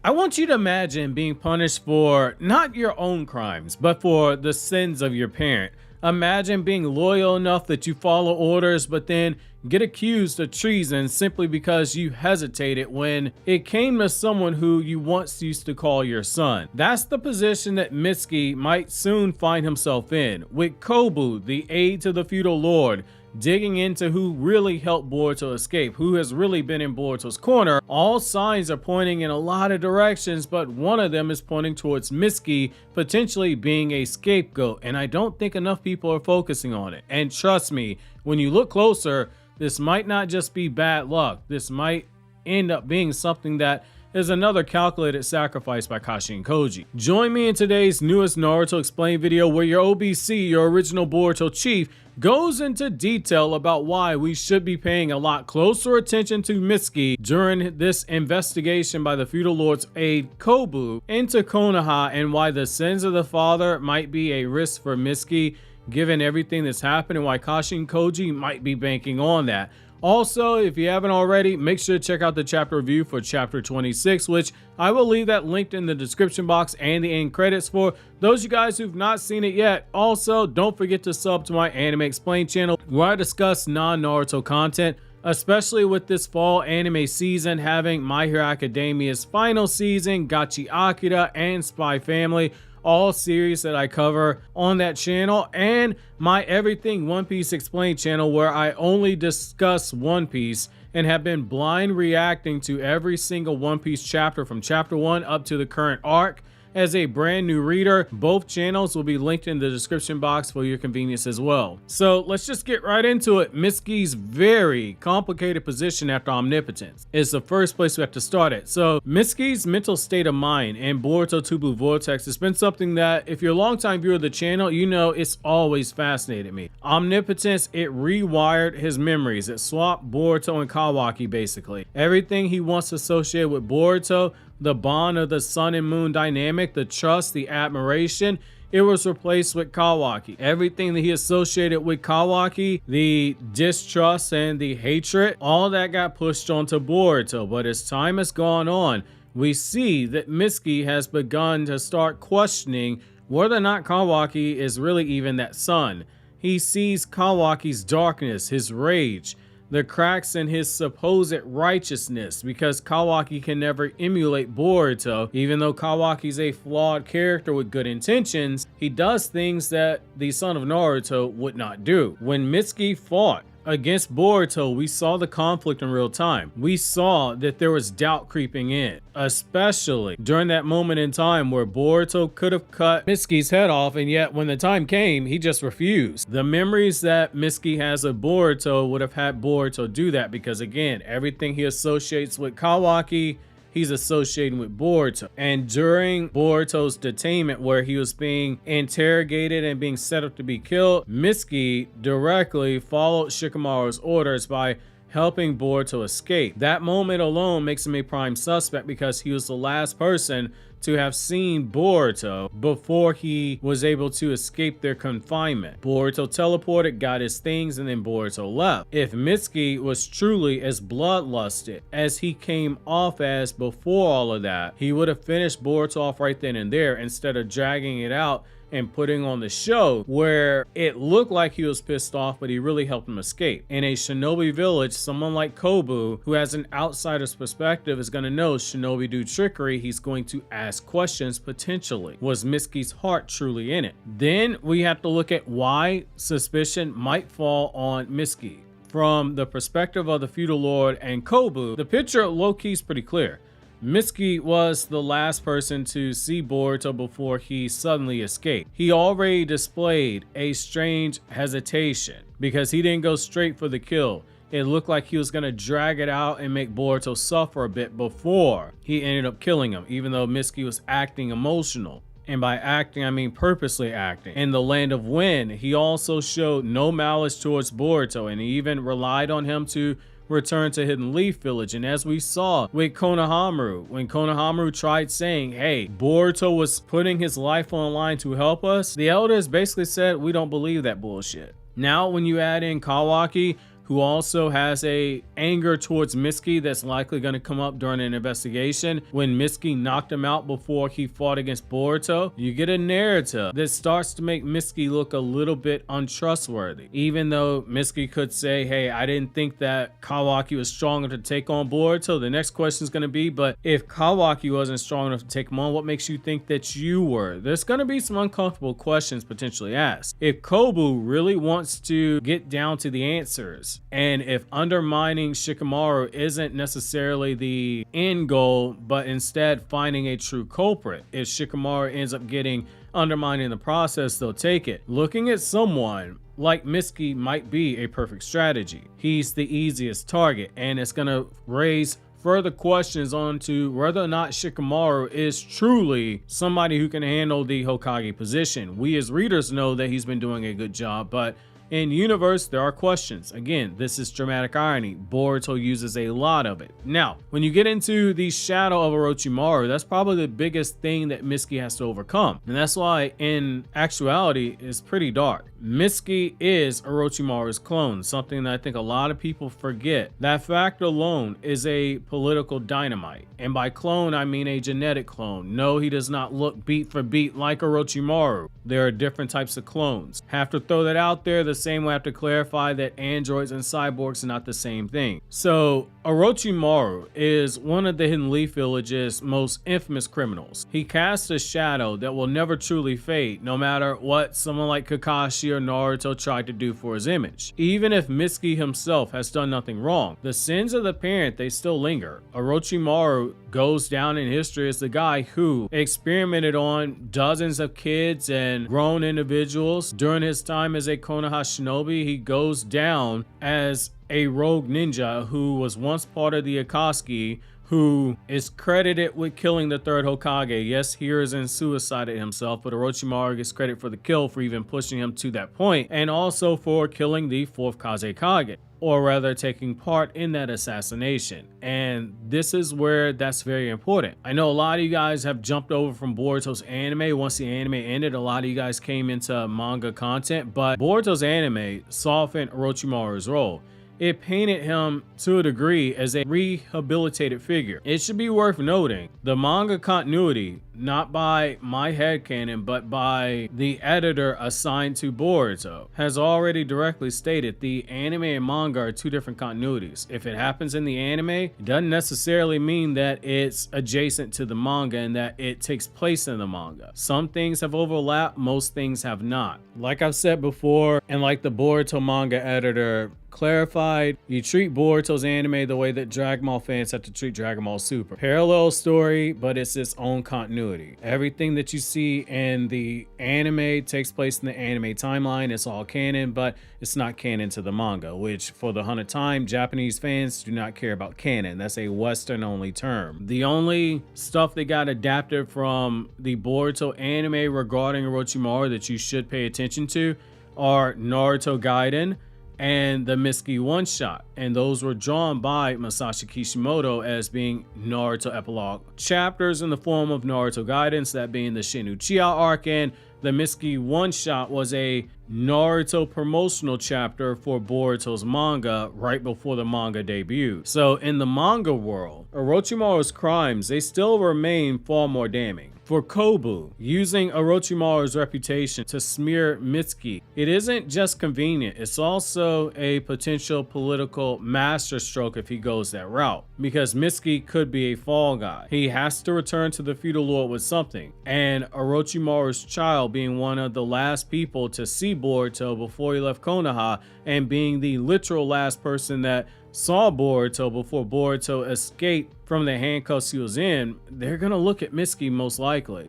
I want you to imagine being punished for not your own crimes, but for the sins of your parent. Imagine being loyal enough that you follow orders, but then get accused of treason simply because you hesitated when it came to someone who you once used to call your son. That's the position that Mitsuki might soon find himself in, with Kobu, the aide to the feudal lord, digging into who really helped Boruto escape, who has really been in Boruto's corner. All signs are pointing in a lot of directions, but one of them is pointing towards Mitsuki potentially being a scapegoat, and I don't think enough people are focusing on it. And trust me, when you look closer, this might not just be bad luck. This might end up being something that is another calculated sacrifice by Kashin Koji. Join me in today's newest Naruto Explained video where your OBC, your original Boruto chief, goes into detail about why we should be paying a lot closer attention to Mitsuki during this investigation by the feudal lord's aide Kobu into Konoha, and why the sins of the father might be a risk for Mitsuki given everything that's happened, and why Kashin Koji might be banking on that. Also, if you haven't already, make sure to check out the chapter review for chapter 26, which I will leave that linked in the description box and the end credits for those of you guys who've not seen it yet. Also, don't forget to sub to my Anime Explained channel where I discuss non-Naruto content, especially with this fall anime season having My Hero Academia's final season, Gachi Akira, and Spy Family, all series that I cover on that channel, and my Everything One Piece Explained channel where I only discuss One Piece and have been blind reacting to every single One Piece chapter from chapter 1 up to the current arc. As a brand new reader, both channels will be linked in the description box for your convenience as well. So let's just get right into it. Mitsuki's very complicated position after Omnipotence is the first place we have to start at. So Mitsuki's mental state of mind and Boruto 2 Blue Vortex has been something that, if you're a longtime viewer of the channel, you know it's always fascinated me. Omnipotence, it rewired his memories. It swapped Boruto and Kawaki basically. Everything he wants associated with Boruto, the bond of the sun and moon dynamic, the trust, the admiration, it was replaced with Kawaki. Everything that he associated with Kawaki, the distrust and the hatred, all that got pushed onto Boruto. But as time has gone on, we see that Mitsuki has begun to start questioning whether or not Kawaki is really even that son. He sees Kawaki's darkness, his rage, the cracks in his supposed righteousness, because Kawaki can never emulate Boruto. Even though Kawaki's a flawed character with good intentions, he does things that the son of Naruto would not do. When Mitsuki fought against Boruto, we saw the conflict in real time. We saw that there was doubt creeping in, especially during that moment in time where Boruto could have cut Mitsuki's head off, and yet when the time came, he just refused. The memories that Mitsuki has of Boruto would have had Boruto do that, because again, everything he associates with Kawaki, he's associating with Boruto. And during Boruto's detainment, where he was being interrogated and being set up to be killed, Mitsuki directly followed Shikamaru's orders by helping Boruto escape. That moment alone makes him a prime suspect, because he was the last person to have seen Boruto before he was able to escape their confinement. Boruto teleported, got his things, and then Boruto left. If Mitsuki was truly as bloodlusted as he came off as before all of that, he would have finished Boruto off right then and there, instead of dragging it out and putting on the show where it looked like he was pissed off, but he really helped him escape. In a shinobi village, someone like Kobu, who has an outsider's perspective, is going to know shinobi do trickery. He's going to ask questions potentially. Was Mitsuki's heart truly in it? Then we have to look at why suspicion might fall on Mitsuki. From the perspective of the feudal lord and Kobu, the picture low-key is pretty clear. Mitsuki was the last person to see Boruto before he suddenly escaped. He already displayed a strange hesitation because he didn't go straight for the kill. It looked like he was going to drag it out and make Boruto suffer a bit before he ended up killing him, even though Mitsuki was acting emotional. And by acting, I mean purposely acting. In the Land of Wind, he also showed no malice towards Boruto, and he even relied on him to return to Hidden Leaf Village. And as we saw with Konohamaru, when Konohamaru tried saying, hey, Boruto was putting his life on the line to help us, the elders basically said, we don't believe that bullshit. Now, when you add in Kawaki, who also has a anger towards Mitsuki that's likely going to come up during an investigation when Mitsuki knocked him out before he fought against Boruto. You get a narrative that starts to make Mitsuki look a little bit untrustworthy, even though Mitsuki could say, hey, I didn't think that Kawaki was strong enough to take on Boruto. The next question is going to be, but if Kawaki wasn't strong enough to take him on, what makes you think that you were? There's going to be some uncomfortable questions potentially asked. If Kobu really wants to get down to the answers, and if undermining Shikamaru isn't necessarily the end goal, but instead finding a true culprit, if Shikamaru ends up getting undermined in the process, they'll take it. Looking at someone like Mitsuki might be a perfect strategy. He's the easiest target, and it's going to raise further questions on to whether or not Shikamaru is truly somebody who can handle the Hokage position. We as readers know that he's been doing a good job, but in universe, there are questions. Again, this is dramatic irony. Boruto uses a lot of it. Now, when you get into the shadow of Orochimaru, that's probably the biggest thing that Mitsuki has to overcome. And that's why, in actuality, it's pretty dark. Mitsuki is Orochimaru's clone, something that I think a lot of people forget. That fact alone is a political dynamite. And by clone, I mean a genetic clone. No, he does not look beat for beat like Orochimaru. There are different types of clones. Have to throw that out there. The same way I have to clarify that androids and cyborgs are not the same thing. So Orochimaru is one of the Hidden Leaf Village's most infamous criminals. He casts a shadow that will never truly fade, no matter what someone like Kakashi or Naruto tried to do for his image. Even if Mitsuki himself has done nothing wrong, the sins of the parent, they still linger. Orochimaru goes down in history as the guy who experimented on dozens of kids and grown individuals. During his time as a Konoha shinobi, he goes down as a rogue ninja who was once part of the Akatsuki, who is credited with killing the third Hokage. Yes, Hiruzen suicided himself, but Orochimaru gets credit for the kill for even pushing him to that point, and also for killing the fourth Kazekage, or rather taking part in that assassination. And this is where that's very important. I know a lot of you guys have jumped over from Boruto's anime. Once the anime ended, a lot of you guys came into manga content, but Boruto's anime softened Orochimaru's role. It painted him to a degree as a rehabilitated figure. It should be worth noting, the manga continuity, not by my headcanon, but by the editor assigned to Boruto, has already directly stated the anime and manga are two different continuities. If it happens in the anime, it doesn't necessarily mean that it's adjacent to the manga and that it takes place in the manga. Some things have overlapped, most things have not. Like I've said before, and like the Boruto manga editor clarified, you treat Boruto's anime the way that Dragon Ball fans have to treat Dragon Ball Super. Parallel story, but it's its own continuity. Everything that you see in the anime takes place in the anime timeline. It's all canon, but it's not canon to the manga, which for the 100th time, Japanese fans do not care about canon. That's a Western only term. The only stuff that got adapted from the Boruto anime regarding Orochimaru that you should pay attention to are Naruto Gaiden and the Mitsuki one-shot, and those were drawn by Masashi Kishimoto as being Naruto epilogue chapters in the form of Naruto Gaiden, that being the Shin Uchiha arc, and the Mitsuki one-shot was a Naruto promotional chapter for Boruto's manga right before the manga debuted. So in the manga world, Orochimaru's crimes, they still remain far more damning. For Kobu, using Orochimaru's reputation to smear Mitsuki, it isn't just convenient, it's also a potential political masterstroke if he goes that route, because Mitsuki could be a fall guy. He has to return to the feudal lord with something, and Orochimaru's child being one of the last people to see Boruto before he left Konoha, and being the literal last person that saw Boruto before Boruto escaped from the handcuffs he was in, they're gonna look at Mitsuki most likely.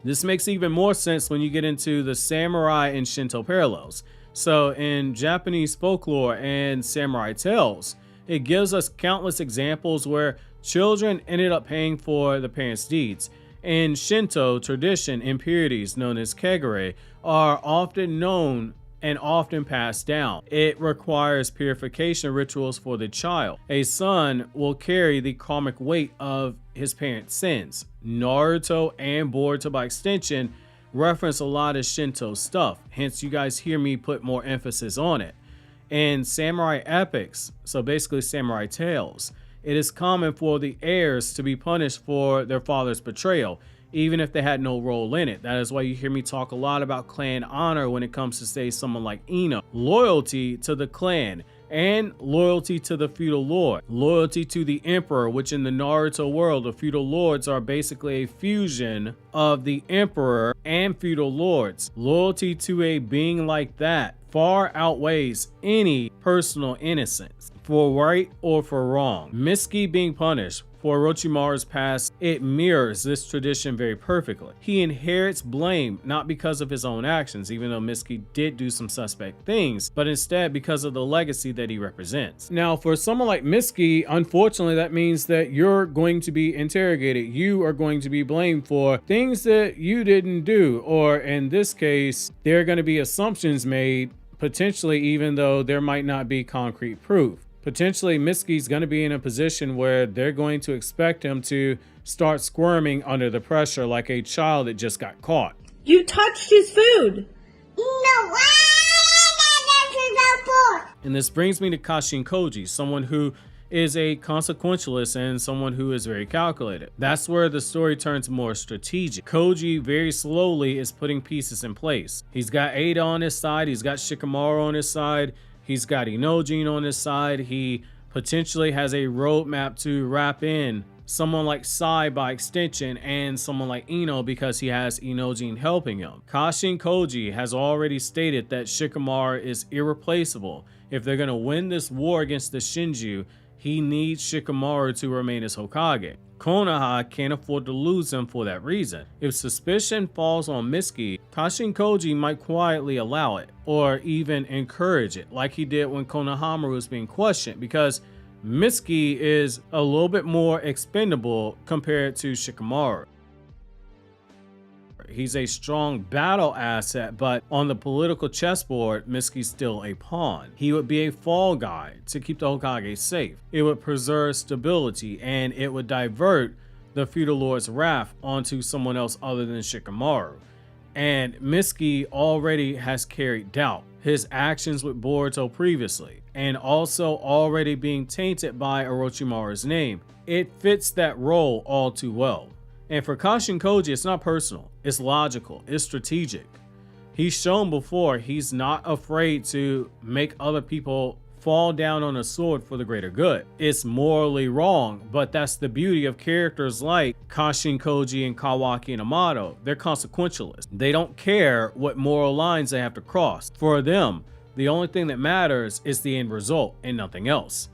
This makes even more sense when you get into the samurai and Shinto parallels. So in Japanese folklore and samurai tales, it gives us countless examples where children ended up paying for the parents' deeds. In Shinto tradition, impurities known as kegare are often known and often passed down. It requires purification rituals for the child. A son will carry the karmic weight of his parents' sins. Naruto and Boruto by extension reference a lot of Shinto stuff, hence you guys hear me put more emphasis on it. In samurai epics, so basically samurai tales, it is common for the heirs to be punished for their father's betrayal, even if they had no role in it. That is why you hear me talk a lot about clan honor when it comes to, say, someone like Ino. Loyalty to the clan and loyalty to the feudal lord. Loyalty to the emperor, which in the Naruto world, the feudal lords are basically a fusion of the emperor and feudal lords. Loyalty to a being like that far outweighs any personal innocence, for right or for wrong. Mitsuki being punished for Orochimaru's past, it mirrors this tradition very perfectly. He inherits blame not because of his own actions, even though Mitsuki did do some suspect things, but instead because of the legacy that he represents. Now, for someone like Mitsuki, unfortunately, that means that you're going to be interrogated. You are going to be blamed for things that you didn't do, or in this case, there are going to be assumptions made, potentially even though there might not be concrete proof. Potentially, Mitsuki's going to be in a position where they're going to expect him to start squirming under the pressure like a child that just got caught. You touched his food! No, and this brings me to Kashin Koji, someone who is a consequentialist and someone who is very calculated. That's where the story turns more strategic. Koji very slowly is putting pieces in place. He's got Ada on his side, he's got Shikamaru on his side, he's got Inojin on his side. He potentially has a roadmap to wrap in someone like Sai by extension and someone like Ino because he has Inojin helping him. Kashin Koji has already stated that Shikamaru is irreplaceable. If they're going to win this war against the Shinju, he needs Shikamaru to remain as Hokage. Konoha can't afford to lose him for that reason. If suspicion falls on Mitsuki, Kashin Koji might quietly allow it, or even encourage it, like he did when Konohamaru was being questioned, because Mitsuki is a little bit more expendable compared to Shikamaru. He's a strong battle asset, but on the political chessboard, Mitsuki's still a pawn. He would be a fall guy to keep the Hokage safe. It would preserve stability, and it would divert the feudal lord's wrath onto someone else other than Shikamaru. And Mitsuki already has carried doubt. His actions with Boruto previously, and also already being tainted by Orochimaru's name. It fits that role all too well. And for Kashin Koji, it's not personal, it's logical, it's strategic. He's shown before he's not afraid to make other people fall down on a sword for the greater good. It's morally wrong, but that's the beauty of characters like Kashin Koji and Kawaki and Amato. They're consequentialists. They don't care what moral lines they have to cross. For them, the only thing that matters is the end result and nothing else.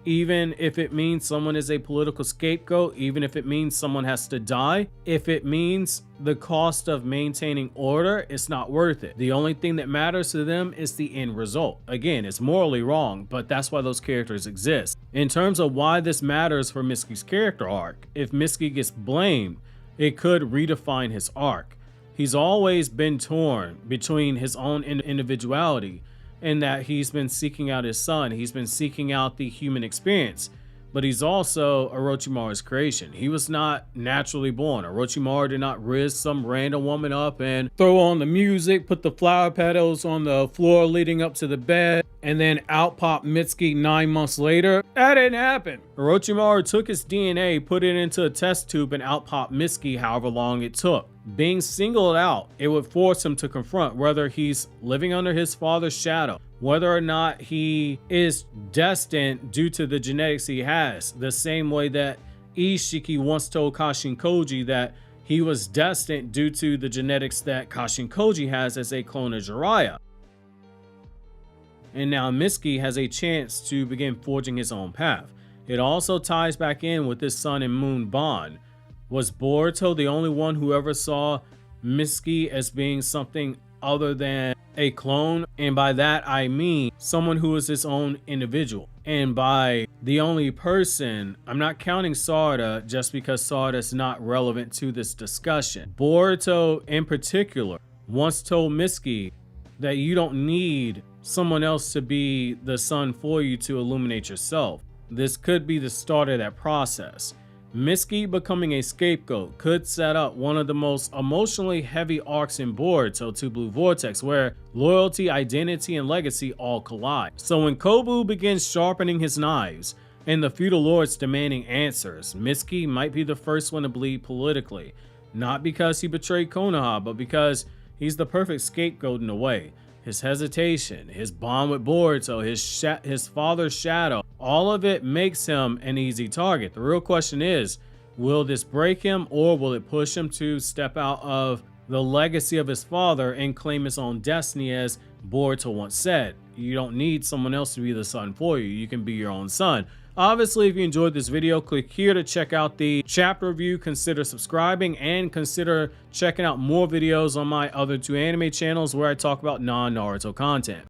Even if it means someone is a political scapegoat, even if it means someone has to die, if it means the cost of maintaining order, it's not worth it. The only thing that matters to them is the end result. Again, it's morally wrong, but that's why those characters exist. In terms of why this matters for Mitsuki's character arc, if Mitsuki gets blamed, it could redefine his arc. He's always been torn between his own individuality in that he's been seeking out his son, he's been seeking out the human experience, but he's also Orochimaru's creation. He was not naturally born. Orochimaru did not raise some random woman up and throw on the music, put the flower petals on the floor leading up to the bed, and then out popped Mitsuki 9 months later. That didn't happen. Orochimaru took his DNA, put it into a test tube, and out popped Mitsuki however long it took. Being singled out, it would force him to confront whether he's living under his father's shadow, whether or not he is destined due to the genetics he has, the same way that Ishiki once told Kashin Koji that he was destined due to the genetics that Kashin Koji has as a clone of Jiraiya. And now Mitsuki has a chance to begin forging his own path. It also ties back in with this sun and moon bond. Was Boruto the only one who ever saw Mitsuki as being something other than a clone? And by that I mean someone who is his own individual. And by the only person, I'm not counting Sarada just because Sarada is not relevant to this discussion. Boruto in particular once told Mitsuki that you don't need someone else to be the sun for you to illuminate yourself. This could be the start of that process. Mitsuki becoming a scapegoat could set up one of the most emotionally heavy arcs in Boruto to Blue Vortex, where loyalty, identity, and legacy all collide. So when Kobu begins sharpening his knives and the feudal lords demanding answers, Mitsuki might be the first one to bleed politically. Not because he betrayed Konoha, but because he's the perfect scapegoat in a way. His hesitation, his bond with Boruto, his father's shadow, all of it makes him an easy target. The real question is, will this break him, or will it push him to step out of the legacy of his father and claim his own destiny? As Boruto once said, you don't need someone else to be the son for you. You can be your own son. Obviously, if you enjoyed this video, click here to check out the chapter review, consider subscribing, and consider checking out more videos on my other two anime channels where I talk about non-Naruto content.